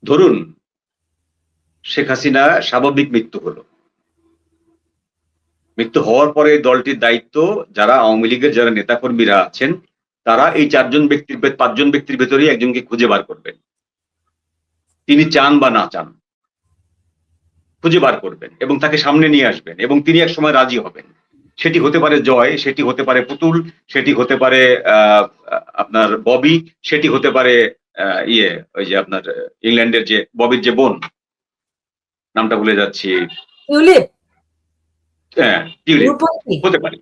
ধরুন শেখ হাসিনা স্বাভাবিক মৃত্যু হলো, মৃত্যু হওয়ার পরে দলটির দায়িত্ব যারা আওয়ামী লীগের যারা নেতাকর্মীরা আছেন তারা এই পাঁচজন ব্যক্তির ভেতরেই একজনকে খুঁজে বার করবেন। তিনি চান বা না চান খুঁজে বার করবেন এবং তাকে সামনে নিয়ে আসবেন এবং তিনি এক সময় রাজি হবেন। সেটি হতে পারে জয়, সেটি হতে পারে পুতুল, সেটি হতে পারে আপনার ববি, সেটি হতে পারে ওই যে আপনার ইংল্যান্ডের যে ববির যে বোন, নামটা ভুলে যাচ্ছি। টিউলিপ। হ্যাঁ, টিউলিপ হতে পারে,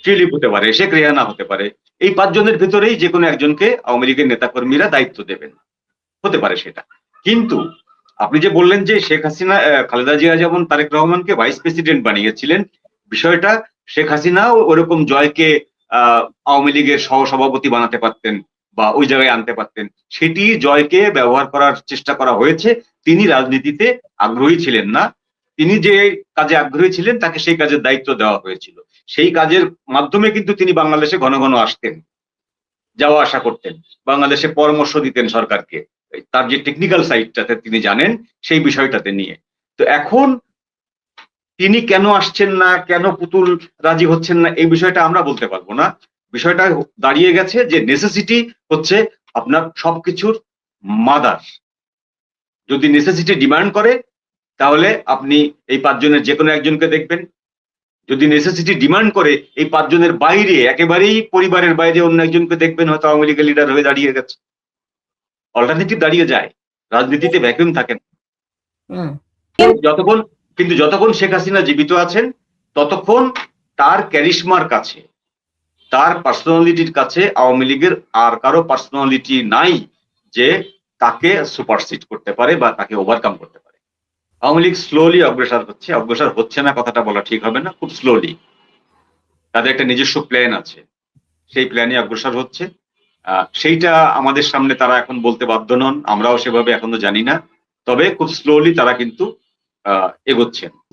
টিউলিপ হতে পারে, শেখ রেহানা হতে পারে। এই পাঁচজনের ভেতরেই যে কোনো একজনকে আওয়ামী লীগের নেতাকর্মীরা দায়িত্ব দেবেন, হতে পারে সেটা। কিন্তু আপনি যে বললেন যে শেখ হাসিনা খালেদা জিয়া যেমন তারেক রহমানকে ভাইস প্রেসিডেন্ট বানিয়েছিলেন, বিষয়টা শেখ হাসিনাও ওরকম জয়কে আওয়ামী লীগের সহসভাপতি বানাতে পারতেন বা ওই জায়গায় আনতে পারতেন। সেটি জয়কে ব্যবহার করার চেষ্টা করা হয়েছে। তিনি রাজনীতিতে আগ্রহী ছিলেন না, তিনি যে কাজে আগ্রহী ছিলেন তাকে সেই কাজের দায়িত্ব দেওয়া হয়েছিল। সেই কাজের মাধ্যমে কিন্তু তিনি বাংলাদেশে ঘন ঘন আসতেন, যাওয়া আসা করতেন, বাংলাদেশে পরামর্শ দিতেন সরকারকে, তার যে টেকনিক্যাল সাইডটাতে তিনি জানেন সেই বিষয়টাতে নিয়ে। তো এখন তিনি কেন আসছেন না, কেন পুতুল রাজি হচ্ছেন না, এই বিষয়টা আমরা বলতে পারবো না। বিষয়টা দাঁড়িয়ে গেছে যে নেসেসিটি হচ্ছে আপনার সবকিছুর মাদার। যদি নেসেসিটি ডিমান্ড করে তাহলে আপনি এই পাঁচজনের যে কোনো একজনকে দেখবেন। যদি নেসেসিটি ডিমান্ড করে এই পাঁচজনের বাইরে একেবারেই পরিবারের বাইরে অন্য একজনকে দেখবেন, হয়তো আওয়ামী লীগের লিডার হয়ে দাঁড়িয়ে গেছে। অল্টারনেটিভ দাঁড়িয়ে যায়, রাজনীতিতে ভ্যাকুয়াম থাকে না। যতক্ষণ শেখ হাসিনা জীবিত আছেন ততক্ষণ তার ক্যারিশমার কাছে, তার পার্সোনালিটির কাছে আওয়ামী লীগের আর কারো পার্সোনালিটি নাই যে তাকে সুপারসিড করতে পারে বা তাকে ওভারকাম করতে পারে। আওয়ামী লীগ স্লোলি অগ্রসর হচ্ছে না কথাটা বলা ঠিক হবে না, খুব স্লোলি। তাদের একটা নিজস্ব প্ল্যান আছে, সেই প্ল্যানে অগ্রসর হচ্ছে। সেইটা আমাদের সামনে তারা এখন বলতে বাধ্য নন, আমরাও সেভাবে এখনো জানি না, তবে খুব স্লোলি তারা কিন্তু এগোচ্ছেন।